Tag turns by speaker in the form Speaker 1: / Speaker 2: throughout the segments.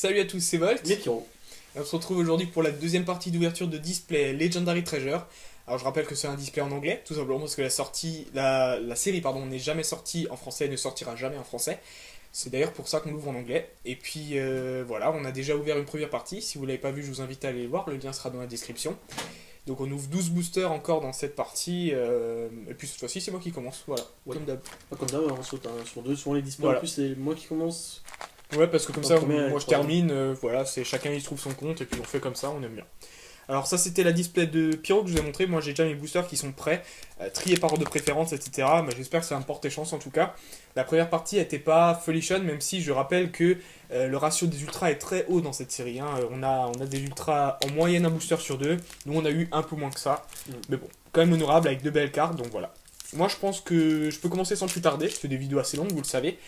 Speaker 1: Salut à tous, c'est Volt.
Speaker 2: Les Pyros.
Speaker 1: On se retrouve aujourd'hui pour la deuxième partie d'ouverture de display Legendary Treasure. Alors je rappelle que c'est un display en anglais, tout simplement parce que la série n'est jamais sortie en français et ne sortira jamais en français. C'est d'ailleurs pour ça qu'on l'ouvre en anglais. Et puis voilà, on a déjà ouvert une première partie. Si vous ne l'avez pas vu, je vous invite à aller le voir, le lien sera dans la description. Donc on ouvre 12 boosters encore dans cette partie. Et puis cette fois-ci, c'est moi qui commence, voilà,
Speaker 2: Ouais.
Speaker 1: comme d'hab.
Speaker 2: Comme d'hab, on saute sur deux. Souvent les displays,
Speaker 1: Voilà.
Speaker 2: en plus, c'est moi qui commence.
Speaker 1: Ouais, parce que comme
Speaker 2: En
Speaker 1: ça,
Speaker 2: première
Speaker 1: moi je
Speaker 2: et troisième.
Speaker 1: termine, voilà, c'est chacun il trouve son compte et puis on fait comme ça, on aime bien. Alors ça c'était la display de Pyro que je vous ai montré, moi j'ai déjà mes boosters qui sont prêts, triés par ordre de préférence, etc. Mais j'espère que ça va me porter chance en tout cas. La première partie n'était pas folichonne, même si je rappelle que le ratio des ultras est très haut dans cette série. Hein. On a des ultras en moyenne un booster sur deux, nous on a eu un peu moins que ça. Mais bon, quand même honorable avec deux belles cartes, donc voilà. Moi je pense que je peux commencer sans plus tarder, je fais des vidéos assez longues, vous le savez.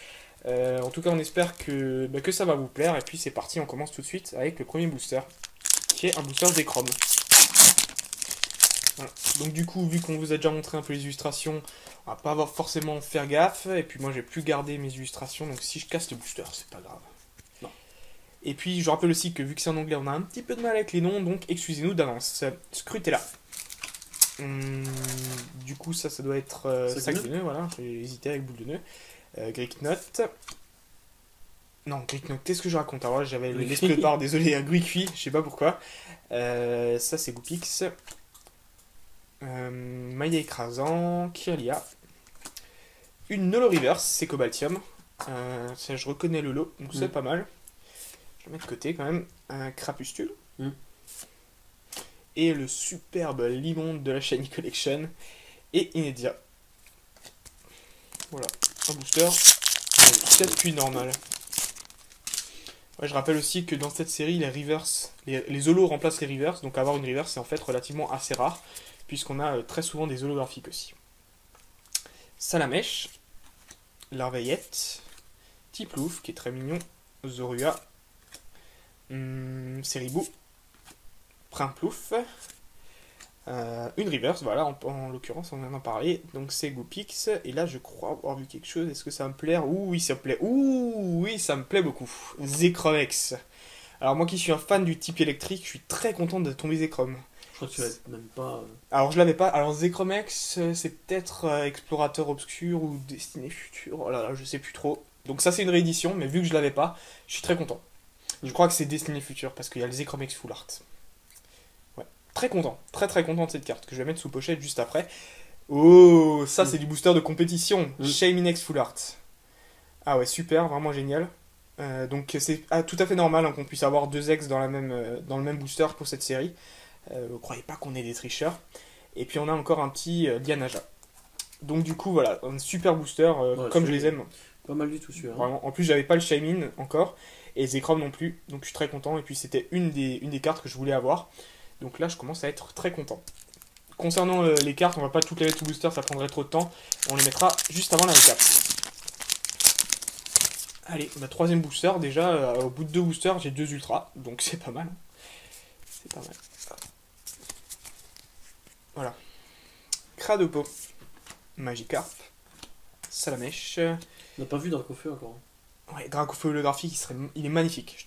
Speaker 1: En tout cas, on espère que ça va vous plaire. Et puis, c'est parti, on commence tout de suite avec le premier booster, qui est un booster Zekrom. Voilà. Donc, du coup, vu qu'on vous a déjà montré un peu les illustrations, on va pas avoir forcément faire gaffe. Et puis, moi, j'ai plus gardé mes illustrations. Donc, si je casse le booster, c'est pas grave.
Speaker 2: Non.
Speaker 1: Et puis, je rappelle aussi que vu que c'est en anglais, on a un petit peu de mal avec les noms. Donc, excusez-nous d'avance. Scrutella. Du coup, ça doit être sac de nœud. Voilà, j'ai hésité avec boule de nœud. Greek Note. Non, Greek Note, qu'est-ce que je raconte? Alors là, j'avais l'esprit de part, désolé, un Greek je sais pas pourquoi. Ça, c'est Goopix. Maillet écrasant, Kirlia. Une Nolo Reverse, c'est Cobaltium. Ça, je reconnais le lot, donc c'est pas mal. Je vais mettre de côté quand même. Un Crapustule. Et le superbe Limonde de la Shiny Collection. Et Inédia. Voilà, un booster. Peut-être plus normal. Ouais, je rappelle aussi que dans cette série, les reverse, les holos remplacent les reverse, donc avoir une reverse c'est en fait relativement assez rare, puisqu'on a très souvent des holographiques aussi. Salamèche, Larveillette, Tiplouf, qui est très mignon, Zorua, Seribou, Primplouf, une reverse, voilà, en l'occurrence on vient d'en parler, donc c'est Goopix, et là je crois avoir vu quelque chose, est-ce que ça me plaît? Ouh oui ça me plaît, ouh oui ça me plaît beaucoup, Zekromex. Alors moi qui suis un fan du type électrique, je suis très content de tomber Zekrom.
Speaker 2: Je crois que tu l'as même pas.
Speaker 1: Alors je l'avais pas, alors Zekromex c'est peut-être Explorateur Obscur ou Destiné Futur, oh là là je sais plus trop. Donc ça c'est une réédition, mais vu que je l'avais pas, je suis très content. Je crois que c'est Destiné Futur, parce qu'il y a le Zekromex Full Art. Très content, très content de cette carte que je vais mettre sous pochette juste après. Oh, ça c'est du booster de compétition. Shayminex Full Art. Ah ouais, super, vraiment génial. Donc c'est tout à fait normal hein, qu'on puisse avoir deux ex dans le même booster pour cette série. Ne croyez pas qu'on est des tricheurs. Et puis on a encore un petit Dianaja. Donc du coup voilà, un super booster comme je les aime.
Speaker 2: Pas mal du tout celui-là.
Speaker 1: Vraiment. En plus j'avais pas le Shaymin encore et Zekrom non plus. Donc je suis très content et puis c'était une des cartes que je voulais avoir. Donc là, je commence à être très content. Concernant les cartes, on va pas toutes les mettre sous booster, ça prendrait trop de temps. On les mettra juste avant la récap. Allez, troisième booster. Déjà, au bout de deux boosters, j'ai deux ultras. Donc c'est pas mal. C'est pas mal. Voilà. Cradopo. Magikarp. Salamèche.
Speaker 2: On n'a pas vu Dracofeu encore.
Speaker 1: Ouais, Dracofeu holographique, il est magnifique.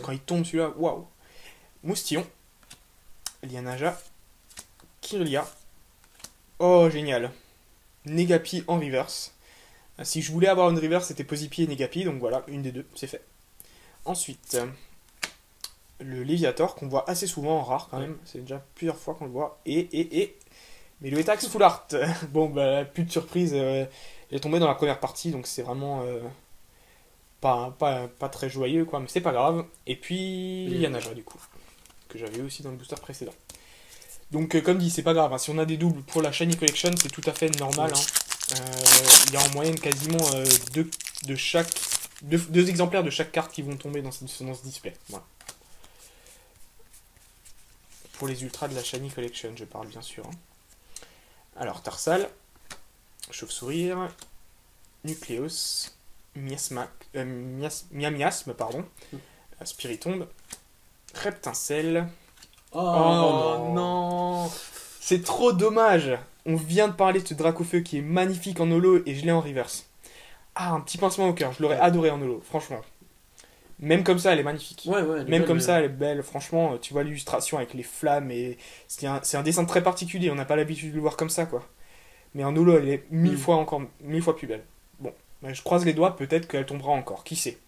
Speaker 1: Quand il tombe celui-là, waouh. Moustillon. Lianaja, Kirlia. Oh, génial. Negapi en reverse. Si je voulais avoir une reverse, c'était Posipi et Negapi, donc voilà, une des deux, c'est fait. Ensuite, le Léviator, qu'on voit assez souvent en rare quand même. C'est déjà plusieurs fois qu'on le voit. Mais le Etax Full Art. Bon, plus de surprise. Il est tombé dans la première partie, donc c'est vraiment pas très joyeux, quoi, mais c'est pas grave. Et puis, Lianaja, du coup, que j'avais eu aussi dans le booster précédent. Donc comme dit, c'est pas grave, hein. Si on a des doubles pour la Shiny Collection, c'est tout à fait normal. Hein. Il y a en moyenne quasiment deux exemplaires de chaque carte qui vont tomber dans ce display. Voilà. Pour les ultras de la Shiny Collection, je parle bien sûr. Hein. Alors, Tarsal, Chauve-sourire, Nucleus, Miasme, pardon, Spiritombe, Reptincelle. Oh non, c'est trop dommage. On vient de parler de ce Dracofeu qui est magnifique en holo et je l'ai en reverse. Ah, un petit pincement au cœur, je l'aurais adoré en holo, franchement. Même comme ça, elle est magnifique.
Speaker 2: Ouais, ouais, elle est
Speaker 1: Même
Speaker 2: belle,
Speaker 1: comme
Speaker 2: mais-
Speaker 1: ça, elle est belle. Franchement, tu vois l'illustration avec les flammes et c'est un dessin très particulier. On n'a pas l'habitude de le voir comme ça, quoi. Mais en holo, elle est mille fois plus belle. Bon, bah, je croise les doigts. Peut-être qu'elle tombera encore. Qui sait?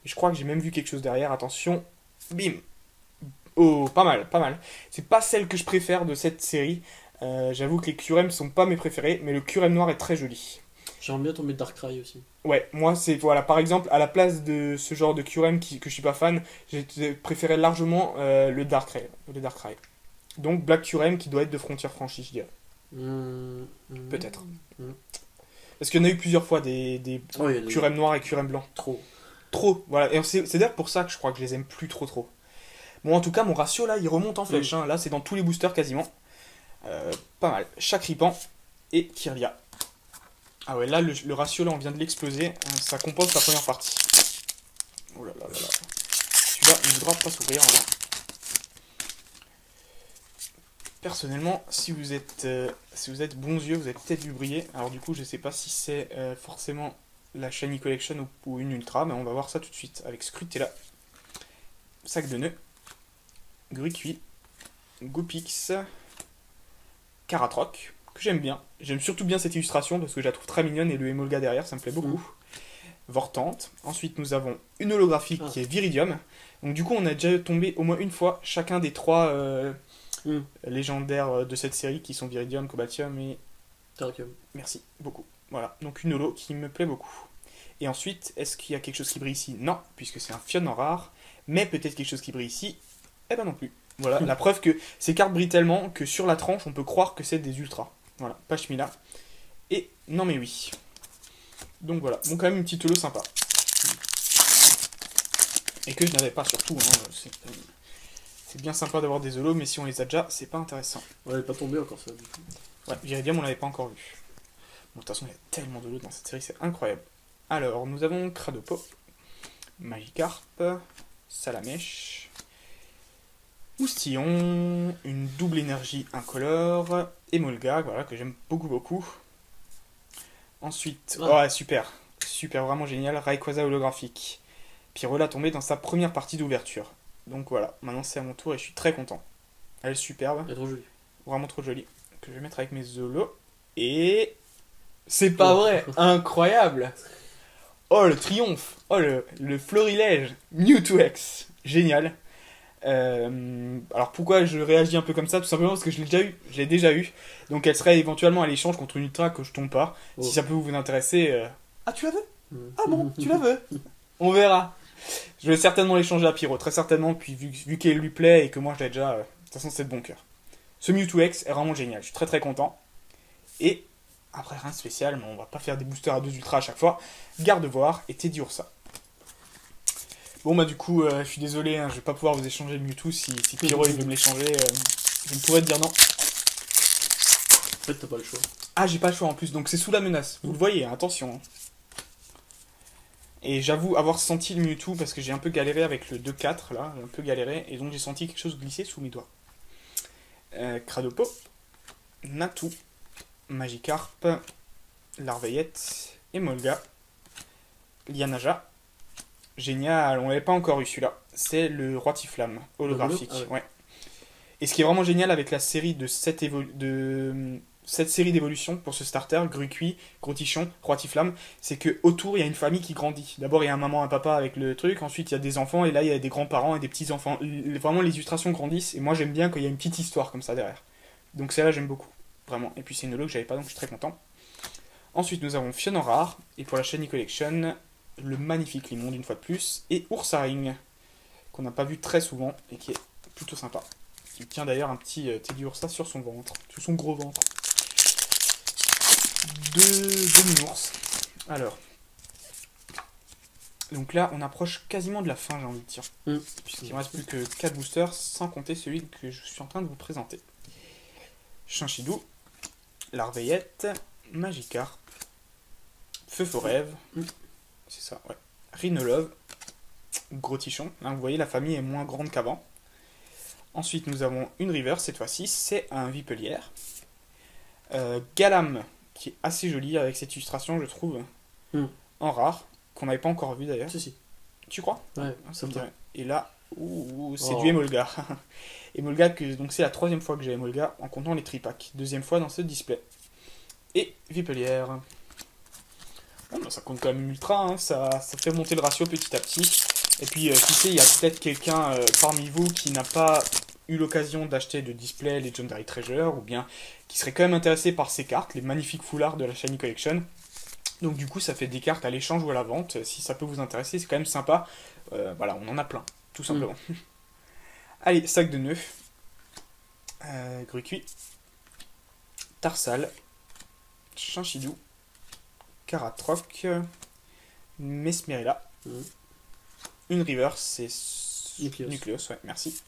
Speaker 1: Mais je crois que j'ai même vu quelque chose derrière. Attention, bim. Oh, pas mal, pas mal. C'est pas celle que je préfère de cette série. J'avoue que les Curem sont pas mes préférés, mais le Curem noir est très joli.
Speaker 2: J'aimerais bien tomber Darkrai aussi.
Speaker 1: Ouais, moi c'est voilà, par exemple, à la place de ce genre de Curem que je suis pas fan, j'ai préféré largement le Darkrai. Donc Black Curem qui doit être de frontière franchie, je dirais. Peut-être.
Speaker 2: Hmm.
Speaker 1: Parce qu'il y en a eu plusieurs fois des
Speaker 2: Oh, il y a des-
Speaker 1: Curem noirs et Curem blancs.
Speaker 2: Trop.
Speaker 1: Trop, voilà. Et c'est d'ailleurs pour ça que je crois que je les aime plus trop. Bon, en tout cas, mon ratio là, il remonte en flèche. Hein. Là, c'est dans tous les boosters quasiment. Pas mal. Chakripan et Kirlia. Ah ouais, là, le ratio, là, on vient de l'exploser. Ça compose la première partie. Oh là là là là. Celui-là, il ne voudra pas s'ouvrir. Voilà. Personnellement, si vous êtes bons yeux, vous avez peut-être vu briller. Alors du coup, je sais pas si c'est forcément la Shiny Collection ou une Ultra, mais on va voir ça tout de suite. Avec Scrutella, Sac de nœuds, Gruicui, Gopix, Caratroc, que j'aime bien. J'aime surtout bien cette illustration parce que je la trouve très mignonne et le Emolga derrière, ça me plaît beaucoup. Vortante. Ensuite, nous avons une holographique qui est Viridium. Donc du coup, on a déjà tombé au moins une fois chacun des trois légendaires de cette série qui sont Viridium, Cobaltium et...
Speaker 2: Terrakium.
Speaker 1: Merci, beaucoup. Voilà, donc une holo qui me plaît beaucoup. Et ensuite, est-ce qu'il y a quelque chose qui brille ici? Non, puisque c'est un Fion en rare. Mais peut-être quelque chose qui brille ici? Eh ben non plus. Voilà, la preuve que ces cartes brillent tellement que sur la tranche, on peut croire que c'est des ultras. Voilà, Pachmila. Et non mais oui. Donc voilà, bon quand même une petite holo sympa. Et que je n'avais pas surtout. Hein, c'est bien sympa d'avoir des holos, mais si on les a déjà, c'est pas intéressant.
Speaker 2: Ouais, elle est pas tombée encore ça. Du coup.
Speaker 1: Ouais, Viridium, on l'avait pas encore vu. Bon, de toute façon, il y a tellement de lots dans cette série, c'est incroyable. Alors, nous avons Cradopo, Magikarp, Salamèche, Moustillon, une double énergie incolore, Emolga, voilà, que j'aime beaucoup. Ensuite, ouais, super, vraiment génial, Rayquaza holographique. Pyrola tombé dans sa première partie d'ouverture. Donc voilà, maintenant c'est à mon tour et je suis très content. Elle est superbe.
Speaker 2: Elle est trop jolie.
Speaker 1: Vraiment trop jolie. Que je vais mettre avec mes Zolos. Et... c'est pas vrai, incroyable. Oh le triomphe. Oh le florilège. Mewtwo X. Génial. Alors pourquoi je réagis un peu comme ça? Tout simplement parce que je l'ai déjà eu. Donc elle serait éventuellement à l'échange contre une ultra que je tombe pas. Si ça peut vous intéresser. Ah tu la veux? Ah bon, tu la veux? On verra. Je vais certainement l'échanger à Pyro, très certainement, puis vu qu'elle lui plaît et que moi je l'ai déjà, de toute façon c'est de bon cœur. Ce Mewtwo X est vraiment génial, je suis très content. Et après rien de spécial, mais on va pas faire des boosters à 2 ultras à chaque fois. Gardevoir et Teddy Ursa. Bon bah du coup, je suis désolé, hein, je vais pas pouvoir vous échanger le Mewtwo si Pyro il veut me l'échanger. Je ne pourrais te dire non.
Speaker 2: En fait, t'as pas le choix.
Speaker 1: Ah, j'ai pas le choix en plus, donc c'est sous la menace. Vous le voyez, hein, attention. Et j'avoue avoir senti le Mewtwo parce que j'ai un peu galéré avec le 2-4 là, un peu galéré, et donc j'ai senti quelque chose glisser sous mes doigts. Cradopo, Natu, Magikarp, Larveillette, Emolga, Lianaja. Génial, on l'avait pas encore eu celui-là. C'est le Roitiflamme holographique.
Speaker 2: Ah ouais.
Speaker 1: Ouais. Et ce qui est vraiment génial avec la série de cette série d'évolution pour ce starter, Gruicui, Grotichon, Roitiflamme, c'est que autour il y a une famille qui grandit. D'abord il y a un maman, un papa avec le truc, ensuite il y a des enfants et là il y a des grands-parents et des petits-enfants. Vraiment les illustrations grandissent et moi j'aime bien qu'il y a une petite histoire comme ça derrière. Donc celle-là j'aime beaucoup, vraiment. Et puis c'est une holo que j'avais pas donc je suis très content. Ensuite nous avons Fion en rare et pour la Shiny Collection, le magnifique Limonde une fois de plus et Ursaring qu'on n'a pas vu très souvent et qui est plutôt sympa. Il tient d'ailleurs un petit Teddy Ursa sur son ventre, sur son gros ventre. Deux mini-ours. Alors. Donc là, on approche quasiment de la fin, j'ai envie de dire. Puisqu'il ne reste plus que 4 boosters, sans compter celui que je suis en train de vous présenter. Chinchidou, Larveillette, Magikarp, Feu Forève, c'est ça, ouais. Rhinolove, Grotichon. Là, vous voyez, la famille est moins grande qu'avant. Ensuite, nous avons une River, cette fois-ci, c'est un Vipelière. Galam, qui est assez joli avec cette illustration, je trouve, en rare, qu'on n'avait pas encore vu d'ailleurs.
Speaker 2: Si.
Speaker 1: Tu crois?
Speaker 2: Ouais,
Speaker 1: Ça me
Speaker 2: va.
Speaker 1: dirait. Et là, c'est
Speaker 2: Oh.
Speaker 1: du Emolga. Emolga, donc c'est la troisième fois que j'ai Emolga en comptant les tripacks. Deuxième fois dans ce display. Et Vipelière. Bon, bah, ça compte quand même ultra, hein. Ça fait monter le ratio petit à petit. Et puis, qui sait, il y a peut-être quelqu'un parmi vous qui n'a pas eu l'occasion d'acheter de display Legendary Treasure, ou bien qui serait quand même intéressé par ces cartes, les magnifiques foulards de la Shiny Collection. Donc du coup, ça fait des cartes à l'échange ou à la vente. Si ça peut vous intéresser, c'est quand même sympa. Voilà, on en a plein, tout simplement. Allez, sac de nœuds. Grucuit. Tarsal. Chinchidou. Karatroc. Mesmerilla.
Speaker 2: Mhm.
Speaker 1: Une reverse, c'est
Speaker 2: Nucleus.
Speaker 1: Nucleus, ouais, merci.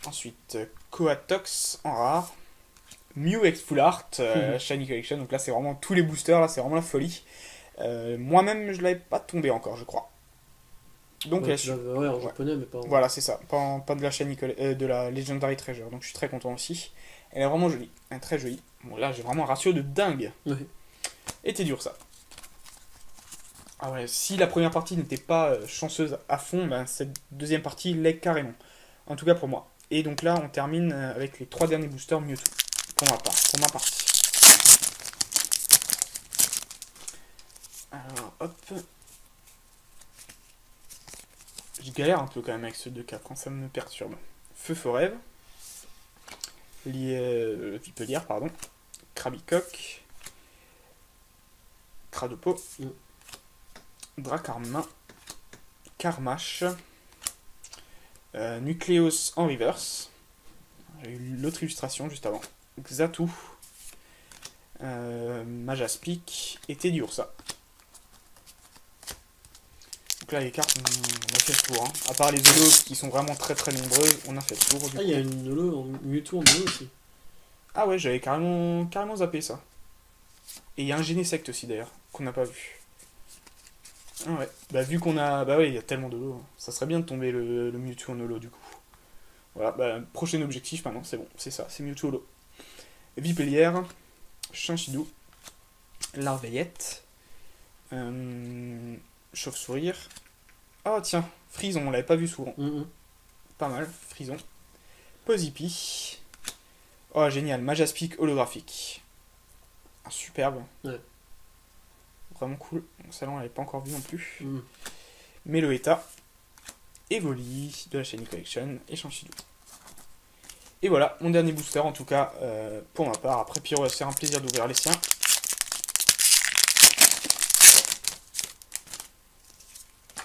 Speaker 1: Ensuite, Coatox en rare. Mew X Full Art, Shiny Collection. Donc là, c'est vraiment tous les boosters, là, c'est vraiment la folie. Moi-même, je l'avais pas tombé encore, je crois. Donc,
Speaker 2: Ouais,
Speaker 1: elle
Speaker 2: tu l'avais, ouais, en
Speaker 1: ouais.
Speaker 2: japonais, mais pas en...
Speaker 1: Voilà, c'est ça. Pas de la de la Legendary Treasure. Donc je suis très content aussi. Elle est vraiment jolie. Elle est très jolie. Bon, là, j'ai vraiment un ratio de dingue.
Speaker 2: Ouais.
Speaker 1: Et t'es dur, ça. Ah ouais, si la première partie n'était pas chanceuse à fond, ben, cette deuxième partie l'est carrément. En tout cas pour moi. Et donc là, on termine avec les 3 derniers boosters Mewtwo. Pour ma partie. Alors, hop. Je galère un peu quand même avec ce 2-4, hein, ça me perturbe. Feu Forêve. Vipelière, pardon. Krabicoque. Cradopo. Dracarmin. Karmash. Nucleus en reverse. J'ai eu l'autre illustration juste avant. Xatu. Majaspic. Et Teddiursa. Donc là, les cartes, on a fait le tour. Hein. À part les holos qui sont vraiment très très nombreuses, on a fait le tour.
Speaker 2: Ah, il y a une holo, Mewtwo en holo aussi.
Speaker 1: Ah ouais, j'avais carrément zappé ça. Et il y a un Genesect aussi d'ailleurs, qu'on n'a pas vu. Ah ouais, bah vu qu'on a... Bah ouais, il y a tellement d'holo. Hein. Ça serait bien de tomber le Mewtwo en holo du coup. Voilà, bah prochain objectif maintenant, c'est bon, c'est ça, c'est Mewtwo holo. Vipelière, Chinchidou, Larveillette, Chauve-sourire. Oh tiens, Frison, on l'avait pas vu souvent. Pas mal, Frison. Posipi. Oh génial, Majaspic holographique. Ah, superbe.
Speaker 2: Ouais.
Speaker 1: Vraiment cool. Donc, celle-là, on l'avait pas encore vu non plus.
Speaker 2: Mm.
Speaker 1: Meloetta. Evoli de la Shiny Collection et Chinchidou. Et voilà, mon dernier booster en tout cas, pour ma part. Après, Pyro va se faire un plaisir d'ouvrir les siens.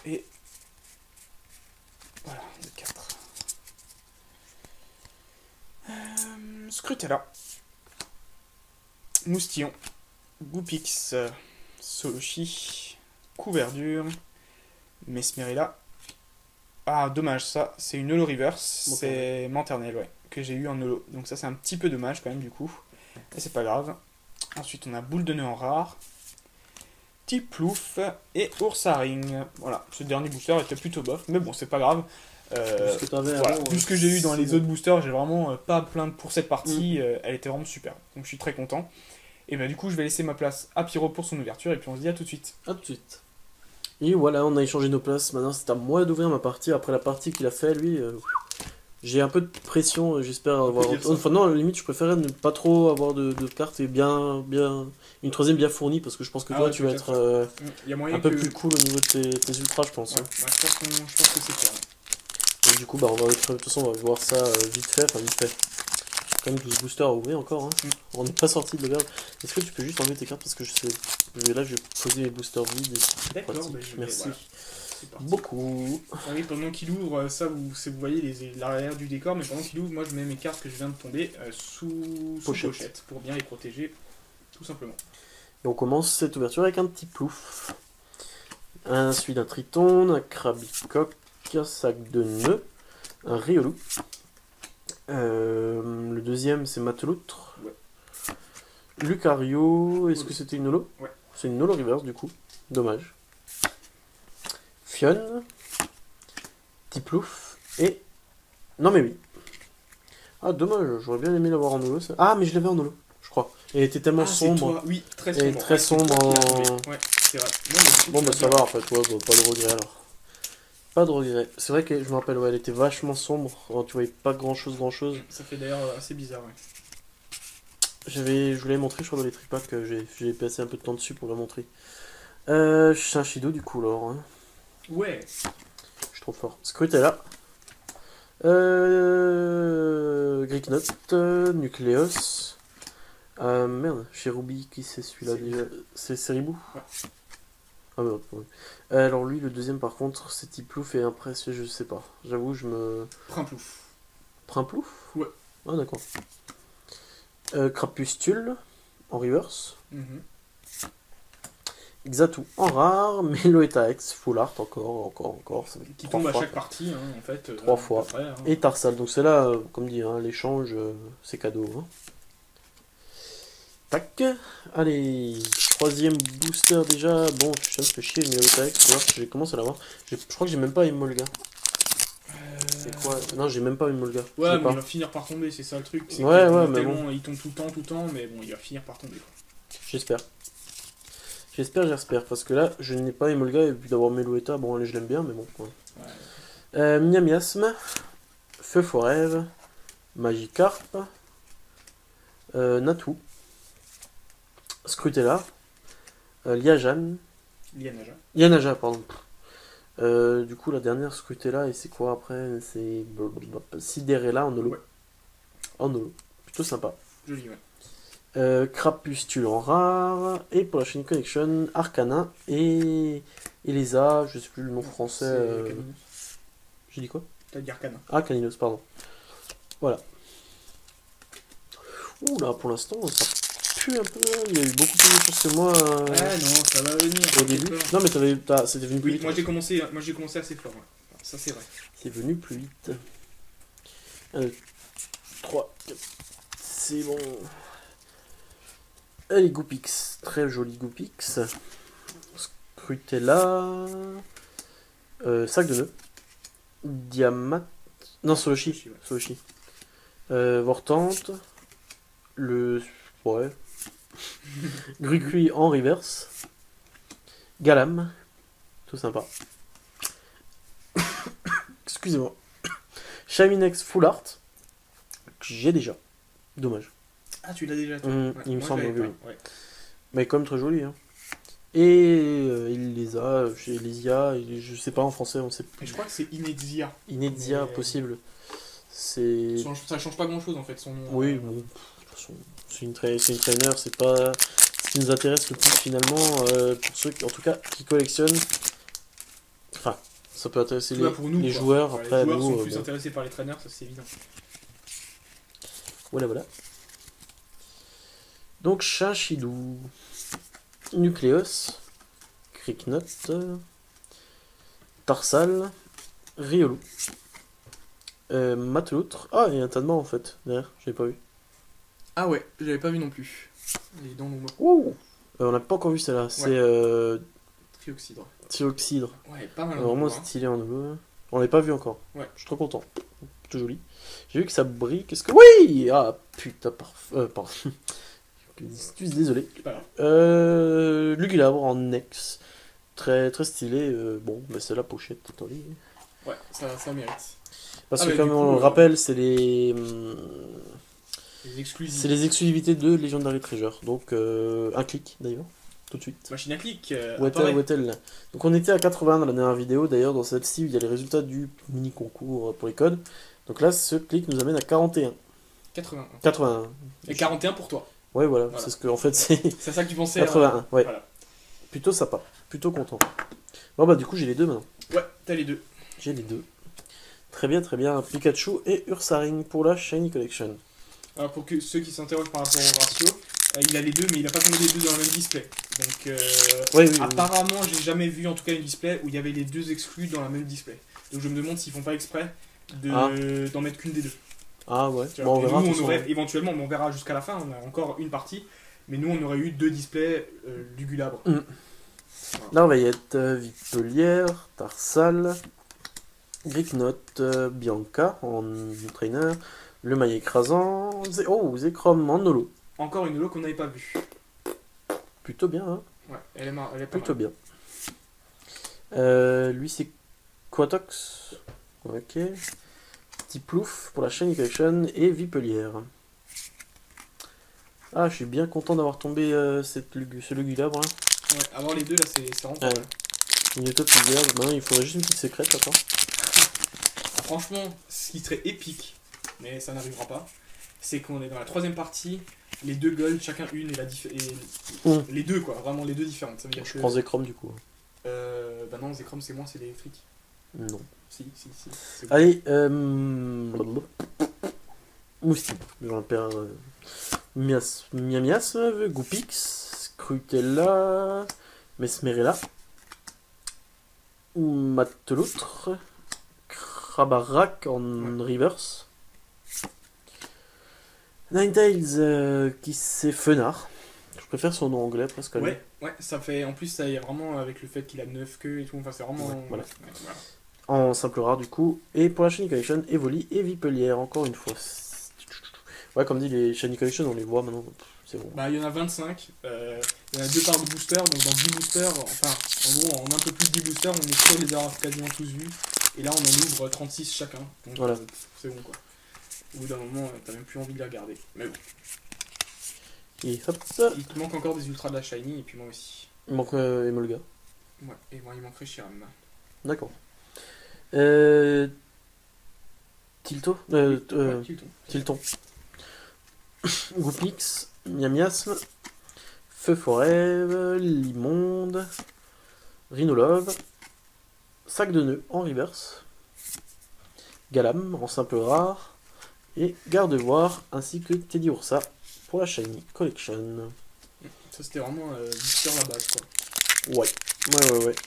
Speaker 1: Et voilà, le 4. Scrutella. Moustillon. Goupix. Solochi. Couverdure. Mesmerilla. Ah, dommage, ça, c'est une holo reverse. C'est Manternelle, ouais, que j'ai eu en holo. Donc ça, c'est un petit peu dommage quand même, du coup. Mais c'est pas grave. Ensuite, on a Boule de nœud en rare. Tiplouf et Oursaring. Voilà, ce dernier booster était plutôt bof, mais bon, c'est pas grave.
Speaker 2: Ce que t'avais
Speaker 1: Voilà,
Speaker 2: avant,
Speaker 1: vu ce que j'ai eu dans les
Speaker 2: bon.
Speaker 1: autres boosters, j'ai vraiment pas à plaindre pour cette partie. Elle était vraiment super. Donc je suis très content. Et bah du coup, je vais laisser ma place à Pyro pour son ouverture et puis on se dit à tout de suite.
Speaker 2: À tout de suite. Et voilà, on a échangé nos places. Maintenant, c'est à moi d'ouvrir ma partie. Après la partie qu'il a fait, lui, j'ai un peu de pression. J'espère avoir. Enfin, non, à la limite, je préférais ne pas trop avoir de cartes et bien. Une troisième bien fournie parce que je pense que toi,
Speaker 1: ouais,
Speaker 2: tu vas
Speaker 1: peut-être.
Speaker 2: être
Speaker 1: Y a moyen
Speaker 2: un peu plus cool au niveau de tes ultras, je pense.
Speaker 1: Ouais,
Speaker 2: Hein.
Speaker 1: je pense que c'est clair.
Speaker 2: Et du coup, bah, de toute façon, on va voir ça vite fait. Enfin, vite fait. Quand même 12 boosters à ouvrir encore. Hein. On n'est pas sorti de la merde. Est-ce que tu peux juste enlever tes cartes parce que je sais. Là, je vais poser les boosters vides.
Speaker 1: D'accord,
Speaker 2: Pratique.
Speaker 1: bah, je vais-
Speaker 2: Merci.
Speaker 1: voilà. C'est parti.
Speaker 2: Beaucoup.
Speaker 1: Ah oui, pendant qu'il ouvre, ça vous voyez l'arrière du décor, mais pendant qu'il ouvre, moi je mets mes cartes que je viens de tomber sous pochette pour bien les protéger, tout simplement.
Speaker 2: Et on commence cette ouverture avec un petit plouf. Celui d'un triton, un crabicoque, un sac de nœuds, un riolou. Le deuxième c'est Mateloutre.
Speaker 1: Ouais.
Speaker 2: Lucario, est-ce que c'était une holo?
Speaker 1: Ouais.
Speaker 2: C'est une holo reverse du coup. Dommage. Fionn. Tiplouf. Et. Non mais oui. Ah dommage, j'aurais bien aimé l'avoir en holo. Ça. Ah mais je l'avais en holo, je crois. Et elle était tellement sombre.
Speaker 1: Oui, très
Speaker 2: Elle
Speaker 1: sombre.
Speaker 2: est très sombre en...
Speaker 1: Ouais, c'est vrai.
Speaker 2: Bon bah ça va, après toi, pas de regret alors. Pas de regret. C'est vrai que je me rappelle, ouais, elle était vachement sombre. Alors, tu voyais pas grand chose, grand chose.
Speaker 1: Ça fait d'ailleurs assez bizarre, ouais.
Speaker 2: Je voulais montrer, je crois, dans les tripacks, que j'ai passé un peu de temps dessus pour la montrer. Shido, du coup, alors. Hein.
Speaker 1: Ouais.
Speaker 2: Je suis trop fort. Scrutella. Greek Note. Nucleus. Merde, chez Ruby, qui c'est celui-là déjà? C'est Ribou?
Speaker 1: Ouais.
Speaker 2: Ah merde, ouais. Alors lui, le deuxième par contre, c'est Tiplouf et Impressionnant, je sais pas. J'avoue, je me...
Speaker 1: Primplouf.
Speaker 2: Primplouf?
Speaker 1: Ouais.
Speaker 2: Ah d'accord. Crapustule, en reverse. Xatu en rare, Meloetta X, Full Art encore. Ça fait
Speaker 1: qui
Speaker 2: 3
Speaker 1: tombe à
Speaker 2: fois.
Speaker 1: chaque partie, hein, en fait.
Speaker 2: 3 fois.
Speaker 1: Près, hein.
Speaker 2: Et Tarsal, donc c'est là, comme dit, hein, l'échange, c'est cadeau. Hein. Tac. Allez, troisième booster déjà. Bon, ça me fait chier, Meloetta X, tu vois, je commence à l'avoir. Je crois que j'ai même pas Emolga. C'est quoi? Non, j'ai même pas Emolga.
Speaker 1: Ouais, mais il va finir par tomber, c'est ça le truc.
Speaker 2: Ouais, mais bon.
Speaker 1: Il tombe tout le temps, mais bon, il va finir par tomber.
Speaker 2: J'espère. J'espère, parce que là, je n'ai pas Emolga, et puis d'avoir Meloetta, bon, allez, je l'aime bien, mais bon. Ouais. Miamiasme, Feu Forêve, Magikarp, Natu, Scrutella, Liajan, Lianaja, pardon. Du coup, la dernière Scrutella, et c'est quoi après? C'est Siderella en holo.
Speaker 1: Ouais.
Speaker 2: En holo. Plutôt sympa.
Speaker 1: Joli, ouais.
Speaker 2: Crapustule en rare, et pour la chaîne Connection, Arcana et Elisa, je sais plus le nom français. J'ai dit quoi?
Speaker 1: T'as dit Arcana.
Speaker 2: Ah, Caninos, pardon. Voilà. Ouh là, pour l'instant, ça pue un peu. Il y a eu beaucoup plus de choses que moi.
Speaker 1: Ouais, non, ça va venir.
Speaker 2: Au début. Non, mais c'était venu plus
Speaker 1: Oui,
Speaker 2: vite.
Speaker 1: moi j'ai commencé assez fort. Ouais. Ça, c'est vrai.
Speaker 2: C'est venu plus vite. 1, 2, 3, 4. C'est bon. Allez, Goopix. Très joli Goopix. Scrutella. Sac de nœuds. Diamat. Non, Soloshi.
Speaker 1: Ouais.
Speaker 2: Soloshi. Vortante. Ouais. Grucui en reverse. Galam. Tout sympa. Excusez-moi. Shaminex Full Art. Que j'ai déjà. Dommage.
Speaker 1: Ah, tu l'as déjà, toi.
Speaker 2: Il me semble, oui.
Speaker 1: Ouais.
Speaker 2: Mais quand même très joli. Hein. Et il les a chez Elysia, je sais pas en français, on sait plus.
Speaker 1: Et je crois que c'est Inezia.
Speaker 2: Inezia, possible. C'est.
Speaker 1: Ça change pas grand chose en fait, son nom.
Speaker 2: Oui, bon. De toute façon, c'est une trainer, c'est pas ce qui nous intéresse le plus finalement, pour ceux qui, en tout cas, qui collectionnent. Enfin, ça peut intéresser
Speaker 1: pour nous,
Speaker 2: les joueurs.
Speaker 1: Ouais,
Speaker 2: après,
Speaker 1: les joueurs
Speaker 2: nous,
Speaker 1: sont plus intéressés par les traîneurs, ça c'est évident.
Speaker 2: Voilà. Donc, Chachidou. Nucleus, Cricknote, Tarsal, Riolu, Mateloutre. Ah, il y a un tas de morts en fait, derrière, je l'ai pas vu.
Speaker 1: Ah ouais, je l'avais pas vu non plus. Les dents longues.
Speaker 2: Ouh on n'a pas encore vu celle-là, c'est
Speaker 1: Trioxydre.
Speaker 2: Trioxydre.
Speaker 1: Ouais, pas mal.
Speaker 2: Vraiment stylé en nouveau. On l'a pas vu encore.
Speaker 1: Ouais.
Speaker 2: Je suis trop content. Plutôt joli. J'ai vu que ça brille. Qu'est-ce que. Oui. Ah putain, pardon. Je suis désolé. Lugulabre en Nex. Très, très stylé. Bon, mais c'est la pochette. Attendez.
Speaker 1: Ouais, ça mérite.
Speaker 2: Parce que, comme on le rappelle, c'est les.
Speaker 1: exclusivités.
Speaker 2: C'est les exclusivités de Legendary Treasure. Donc, un clic d'ailleurs. Tout de suite.
Speaker 1: Machine à clic.
Speaker 2: Où est-elle? Donc, on était à 80 dans la dernière vidéo. D'ailleurs, dans celle-ci, il y a les résultats du mini concours pour les codes. Donc là, ce clic nous amène à 41. 81.
Speaker 1: Et 41 pour toi.
Speaker 2: Ouais, voilà. C'est ce que, en fait, c'est.
Speaker 1: C'est ça que tu pensais.
Speaker 2: 81, ouais.
Speaker 1: Voilà.
Speaker 2: Plutôt sympa. Plutôt content. Bon, bah, du coup, j'ai les deux maintenant.
Speaker 1: Ouais, t'as les deux.
Speaker 2: J'ai les deux. Très bien. Pikachu et Ursaring pour la Shiny Collection.
Speaker 1: Alors, pour ceux qui s'interrogent par rapport au ratio, il a les deux, mais il a pas tombé les deux dans le même display. Donc,
Speaker 2: oui,
Speaker 1: apparemment, j'ai jamais vu en tout cas une display où il y avait les deux exclus dans la même display. Donc, je me demande s'ils font pas exprès d'en mettre qu'une des deux.
Speaker 2: Ah ouais,
Speaker 1: bon, on verra. Nous, on aurait, éventuellement, on verra jusqu'à la fin, on a encore une partie, mais nous, on aurait eu deux displays lugulabres. Voilà.
Speaker 2: Larvaillette, Vipelière, Tarsal, Gricknote, Bianca en trainer, le maillet écrasant, Zekrom en holo.
Speaker 1: Encore une holo qu'on n'avait pas vue.
Speaker 2: Plutôt bien, hein.
Speaker 1: Ouais, elle est pas
Speaker 2: plutôt
Speaker 1: mal.
Speaker 2: bien. Lui, c'est Quatox. Ok. Petit Plouf pour la Shiny Collection et Vipelière. Ah, je suis bien content d'avoir tombé ce Lugulabre. Hein.
Speaker 1: Ouais, avoir les deux là, c'est vraiment pas mal.
Speaker 2: Minotop Lugulabre, maintenant il faudrait juste une petite secrète, attends.
Speaker 1: Franchement, ce qui serait épique, mais ça n'arrivera pas, c'est qu'on est dans la troisième partie, les deux gold, chacun une et les deux quoi, vraiment les deux différentes. Ça veut dire
Speaker 2: je prends Zekrom du coup.
Speaker 1: Bah non, Zekrom c'est moi, c'est l'électrique.
Speaker 2: Non.
Speaker 1: Si.
Speaker 2: Allez, Moustique, je vais perdre Miasme, Goupix, Scrutella, Mesmerella, Mateloutre, Krabarak en reverse, Ninetales qui c'est Fenard. Je préfère son nom anglais presque à lui.
Speaker 1: Ouais, ça fait. En plus, ça y est vraiment avec le fait qu'il a 9 queues et tout, enfin c'est vraiment.
Speaker 2: Ouais, voilà.
Speaker 1: Ouais, voilà.
Speaker 2: En simple rare du coup. Et pour la Shiny Collection, Evoli et Vipelière, encore une fois. Ouais, comme dit, les Shiny Collection, on les voit maintenant. C'est bon.
Speaker 1: Bah, il y en a 25. Il y en a 2 par booster. Donc, dans 10 boosters, enfin, en gros, en un peu plus de 10 boosters, on est sûr de les avoir quasiment tous vus. Et là, on en ouvre 36 chacun. Donc,
Speaker 2: voilà.
Speaker 1: C'est bon quoi. Au bout d'un moment, t'as même plus envie de les regarder. Mais bon.
Speaker 2: Et hop.
Speaker 1: Il te manque encore des ultras de la Shiny, et puis moi aussi.
Speaker 2: Il manque Emolga.
Speaker 1: Ouais, et moi, il manquerait Chiram.
Speaker 2: D'accord. Tilto Tilton. Goupix, Miasme, Feu Forêt, Limonde, Rhinolove, Sac de nœuds en reverse, Galam en simple rare, et Gardevoir ainsi que Teddy Ursa pour la Shiny Collection.
Speaker 1: Ça c'était vraiment booster la base quoi.
Speaker 2: Ouais.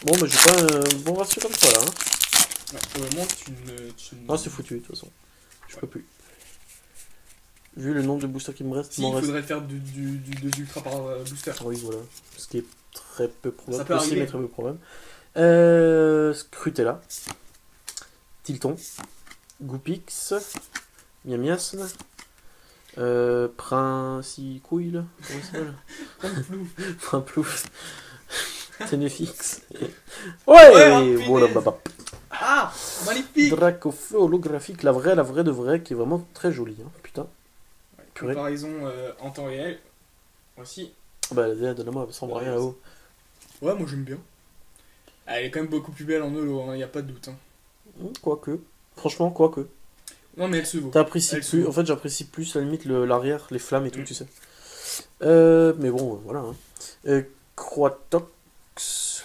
Speaker 2: Bon bah j'ai pas un bon ratio comme ça là. Hein.
Speaker 1: Ouais, pour le moment
Speaker 2: Non c'est foutu de toute façon. Je peux plus. Vu le nombre de boosters qui me reste,
Speaker 1: si, il faudrait faire deux ultras par booster.
Speaker 2: Oui voilà. Ce qui est très peu probable.
Speaker 1: Ça peut arriver.
Speaker 2: Mais très peu probable. Scrutella, Tilton, Goupix, Miasme, Princicouille, comment ça s'appelle Plouf, Ténéfix. Ouais, voilà, baba.
Speaker 1: Ah, magnifique.
Speaker 2: Dracofeu holographique, la vraie de vraie, qui est vraiment très jolie, hein, putain.
Speaker 1: Ouais, comparaison en temps réel, aussi.
Speaker 2: Bah, donne-moi, sans rien là-haut.
Speaker 1: Ouais, moi j'aime bien. Elle est quand même beaucoup plus belle en holo, hein, y a pas de doute. Hein.
Speaker 2: Quoique. Franchement, quoique.
Speaker 1: Non, mais elle se vaut.
Speaker 2: T'apprécies plus. En fait, j'apprécie plus à la limite l'arrière, les flammes et tout, tu sais. Mais bon, voilà. Hein. Croatox.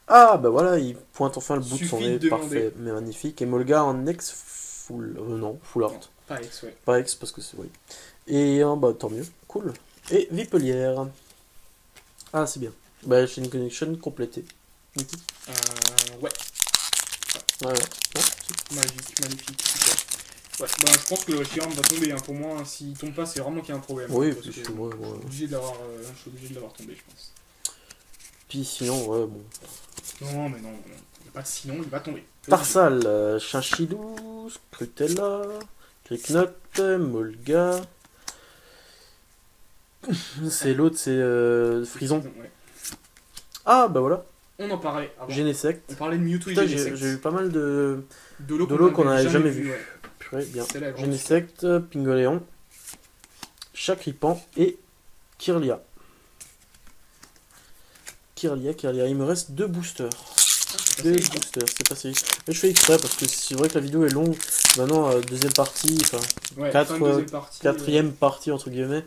Speaker 2: Ah, bah voilà, il pointe enfin le bout de son nez. Parfait, mais magnifique. Et Molga en ex full. Non, full art.
Speaker 1: Non, pas ex, ouais.
Speaker 2: Pas ex, parce que c'est. Oui. Et bah tant mieux. Cool. Et Vipelière. Ah, c'est bien. Bah, j'ai une connection complétée.
Speaker 1: Ouais. Magnifique, super. Ouais, bah je pense que le Chiram va tomber, hein. Pour moi, hein, s'il tombe pas, c'est vraiment qu'il y a un problème.
Speaker 2: Oui,
Speaker 1: hein,
Speaker 2: parce que
Speaker 1: je suis obligé de l'avoir tombé, je pense.
Speaker 2: Puis sinon, ouais, bon.
Speaker 1: Non, mais non, il n'y a pas de sinon, il va tomber.
Speaker 2: Tarsal, Chinchilou, Scrutella, Cricknut, Molga. C'est l'autre, c'est Frison.
Speaker 1: Ouais.
Speaker 2: Ah, bah voilà.
Speaker 1: On en parlait avant.
Speaker 2: Genesect.
Speaker 1: On parlait de Mewtwo et
Speaker 2: Putain,
Speaker 1: Genesect.
Speaker 2: j'ai eu pas mal de
Speaker 1: l'eau
Speaker 2: qu'on n'avait jamais vu.
Speaker 1: Ouais.
Speaker 2: Purée, bien.
Speaker 1: Là,
Speaker 2: Genesect, Pingoléon, Chacripan et Kirlia. Il me reste 2 boosters. Deux boosters, c'est pas si. Mais je fais exprès parce que c'est vrai que la vidéo est longue. Maintenant, deuxième partie, enfin,
Speaker 1: ouais,
Speaker 2: quatrième partie entre guillemets.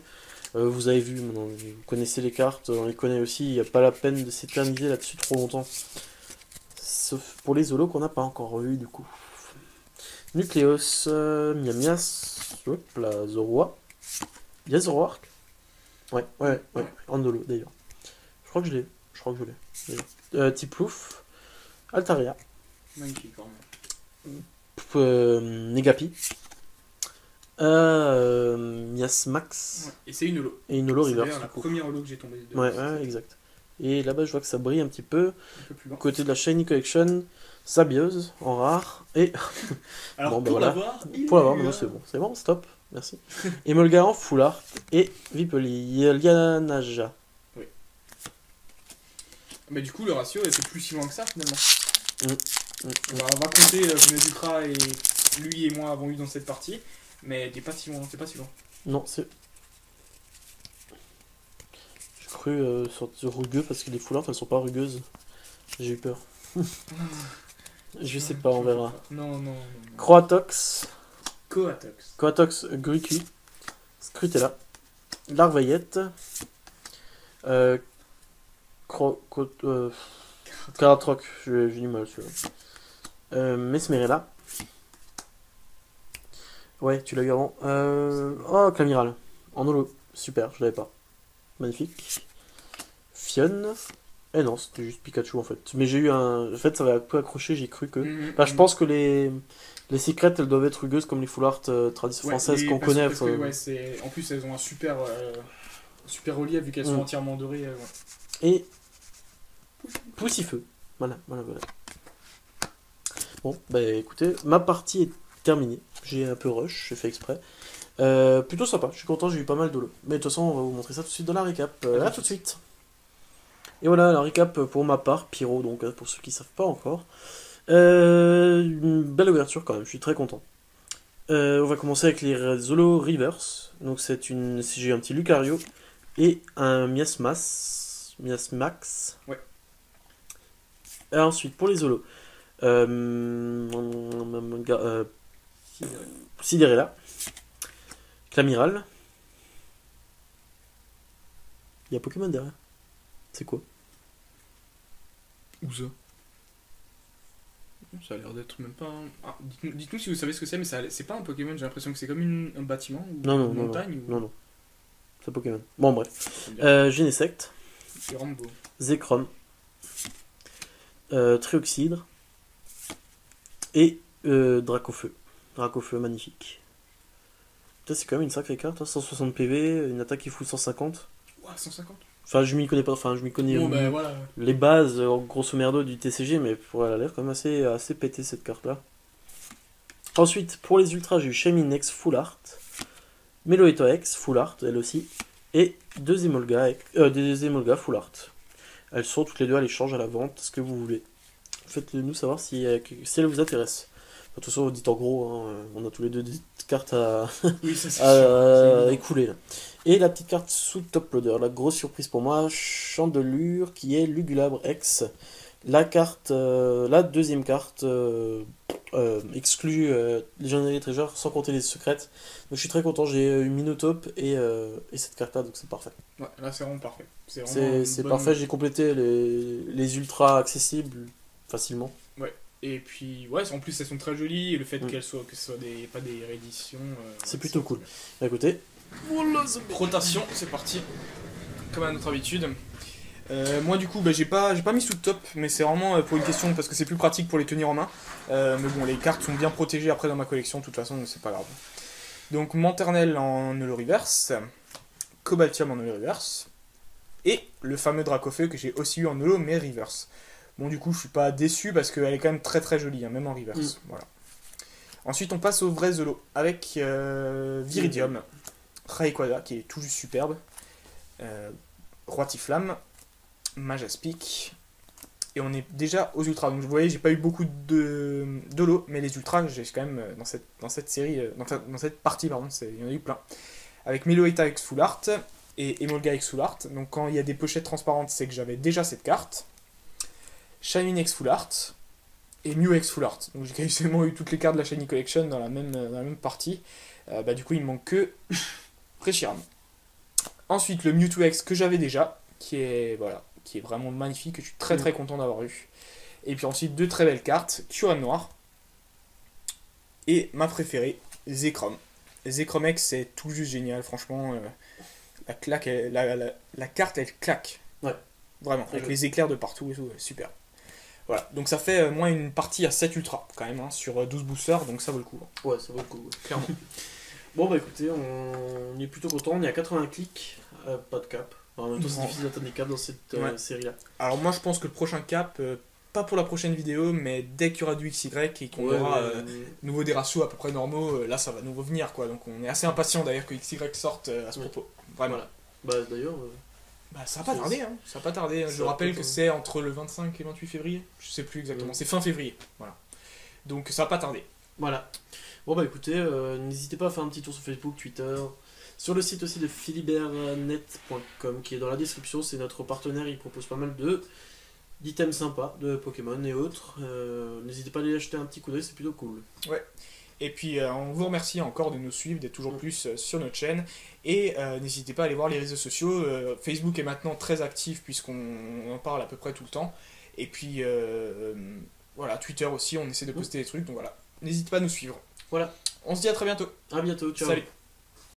Speaker 2: Vous avez vu, maintenant, vous connaissez les cartes, on les connaît aussi. Il n'y a pas la peine de s'éterniser là-dessus trop longtemps. Sauf pour les holos qu'on n'a pas encore eu du coup. Nucleus, Miamias, hop là, Zoroa. Il y a Zoroark. Ouais. En holo d'ailleurs. Je crois que je l'ai. Tiplouf. Altaria.
Speaker 1: Magnifique, vraiment.
Speaker 2: Negapi. Miasmax.
Speaker 1: Ouais, et c'est une holo.
Speaker 2: Et une holo
Speaker 1: reverse.
Speaker 2: C'est
Speaker 1: la première holo que j'ai tombée.
Speaker 2: Ouais, exact. Et là-bas, je vois que ça brille un petit peu.
Speaker 1: Un peu
Speaker 2: côté de la Shiny Collection, Sabieuse en rare. Et.
Speaker 1: Alors,
Speaker 2: bon, bah,
Speaker 1: pour
Speaker 2: voilà. L'avoir, maintenant c'est bon. C'est bon, stop. Merci. Emolga en full art. Et Vipelianaja.
Speaker 1: Oui. Mais du coup, le ratio, c'est plus si loin que ça finalement. On va compter combien d'ultra et lui et moi avons eu dans cette partie, mais t'es pas si loin, c'est pas si loin.
Speaker 2: Non, c'est... J'ai cru sortir rugueux parce que les foulards, elles sont pas rugueuses. J'ai eu peur. Je sais pas, on verra.
Speaker 1: Non.
Speaker 2: Croatox.
Speaker 1: Coatox.
Speaker 2: Coatox Grucu. Scrutella. Larvaillette. Caratroc, j'ai du mal celui-là. Mesmerella. Ouais, tu l'as eu avant. Oh, Clamiral. En holo. Super, je l'avais pas. Magnifique. Fionne. Eh non, c'était juste Pikachu en fait. Mais j'ai eu un. En fait, ça va un peu accroché, j'ai cru que. Enfin, je pense que les secrets, elles doivent être rugueuses comme les full art tradition française qu'on connaît.
Speaker 1: Parce que, en plus, elles ont un super relief vu qu'elles sont entièrement dorées.
Speaker 2: Et. Poussifeu. Voilà. Bon, bah écoutez, ma partie est terminée. J'ai un peu rush, j'ai fait exprès. Plutôt sympa, je suis content, j'ai eu pas mal de l'eau. Mais de toute façon, on va vous montrer ça tout de suite dans la récap. À tout de suite. Et voilà, la récap pour ma part, Pyro, donc pour ceux qui ne savent pas encore. Une belle ouverture quand même, je suis très content. On va commencer avec les Holo Reverse. Donc j'ai un petit Lucario et un Miasmax.
Speaker 1: Ouais.
Speaker 2: Et ensuite, pour les Holo, Sidérella, Clamiral. Il y a Pokémon derrière. C'est quoi?
Speaker 1: Où ça? Ça a l'air d'être même pas un... Ah, dites-nous si vous savez ce que c'est, mais c'est pas un Pokémon, j'ai l'impression que c'est comme un bâtiment ou
Speaker 2: une
Speaker 1: montagne.
Speaker 2: Non. C'est Pokémon. Bon, bref. Genesect.
Speaker 1: C'est Rambo.
Speaker 2: Zekrom. Trioxydre. Et Dracofeu. Dracofeu, magnifique. Putain, c'est quand même une sacrée carte, hein, 160 PV, une attaque qui fout 150.
Speaker 1: Ouah, 150.
Speaker 2: Enfin, je m'y connais pas, enfin, je m'y connais
Speaker 1: voilà.
Speaker 2: les bases, grosso merdo, du TCG, mais elle a l'air quand même assez pété cette carte-là. Ensuite, pour les ultras, j'ai eu Shaymin Full Art, Meloetta X Full Art, elle aussi, et deux Emolga Full Art. Elles sont toutes les deux à l'échange, à la vente, ce que vous voulez. Faites-le nous savoir si elles vous intéressent. De toute façon, vous dites en gros, hein, on a tous les deux des cartes à, écouler. Là. Et la petite carte sous top loader, la grosse surprise pour moi, Chandelure qui est Lugulabre X. La deuxième carte exclut Legendary Treasure sans compter les secrètes. Donc je suis très content, j'ai eu Minotape et cette carte là, donc c'est parfait.
Speaker 1: Ouais, là c'est vraiment parfait.
Speaker 2: C'est parfait, j'ai complété les ultras accessibles facilement.
Speaker 1: Ouais. Et puis, ouais, en plus elles sont très jolies, et le fait que ce soit pas des rééditions.
Speaker 2: C'est plutôt cool. Bah, écoutez, voilà,
Speaker 1: rotation, c'est parti. Comme à notre habitude. Moi, du coup, j'ai pas mis sous top, mais c'est vraiment pour une question parce que c'est plus pratique pour les tenir en main. Mais bon, les cartes sont bien protégées après dans ma collection, de toute façon, donc c'est pas grave. Donc, Manternel en Holo Reverse, Cobaltium en Holo Reverse, et le fameux Dracofeu que j'ai aussi eu en Holo, mais Reverse. Bon, du coup, je suis pas déçu parce qu'elle est quand même très très jolie, hein, même en reverse. Voilà. Ensuite, on passe aux vrais Holo avec Viridium, Rayquaza qui est tout juste superbe, Roitiflamme, Majaspic, et on est déjà aux ultras. Donc, vous voyez, j'ai pas eu beaucoup d'Holo, mais les ultras, j'ai quand même dans cette série, dans cette partie, pardon, il y en a eu plein. Avec Meloetta X Full Art et Emolga X Full Art. Donc, quand il y a des pochettes transparentes, c'est que j'avais déjà cette carte. Shaymin X Full Art et Mew X Full Art. Donc j'ai quasiment eu toutes les cartes de la Shiny Collection dans la même partie. Du coup, il me manque que Reshiram. Ensuite, le Mewtwo X que j'avais déjà, qui est vraiment magnifique, que je suis très très content d'avoir eu. Et puis ensuite, deux très belles cartes, Kyurem Noir et ma préférée, Zekrom. Zekrom X, c'est tout juste génial, franchement. La carte, elle claque.
Speaker 2: Ouais.
Speaker 1: Vraiment, avec les éclairs de partout et tout, super. Voilà, donc ça fait moins une partie à 7 ultra quand même, hein, sur 12 boosters, donc ça vaut le coup.
Speaker 2: Ouais, ça vaut le coup, clairement. Bon bah écoutez, on est plutôt content, on est à 80 clics, pas de cap. En même temps c'est difficile d'atteindre des caps dans cette série là.
Speaker 1: Alors moi je pense que le prochain cap, pas pour la prochaine vidéo, mais dès qu'il y aura du XY et qu'on aura nouveau des ratios à peu près normaux, là ça va nous revenir quoi. Donc on est assez impatient d'ailleurs que XY sorte à ce propos. Vraiment.
Speaker 2: Voilà. Bah d'ailleurs...
Speaker 1: Bah, ça va pas tarder, hein. Ça va pas tarder. Je rappelle que c'est entre le 25 et le 28 février. Je sais plus exactement. C'est fin février. Voilà. Donc ça va pas tarder.
Speaker 2: Voilà. Bon bah écoutez, n'hésitez pas à faire un petit tour sur Facebook, Twitter, sur le site aussi de philibernet.com qui est dans la description. C'est notre partenaire, il propose pas mal d'items sympas, de Pokémon et autres. N'hésitez pas à aller acheter un petit coup d'œil, c'est plutôt cool.
Speaker 1: Ouais. Et puis on vous remercie encore de nous suivre, d'être toujours plus sur notre chaîne. Et n'hésitez pas à aller voir les réseaux sociaux. Facebook est maintenant très actif puisqu'on en parle à peu près tout le temps. Et puis voilà, Twitter aussi, on essaie de poster des trucs. Donc voilà, n'hésitez pas à nous suivre.
Speaker 2: Voilà.
Speaker 1: On se dit à très bientôt.
Speaker 2: À bientôt, ciao.
Speaker 1: Salut.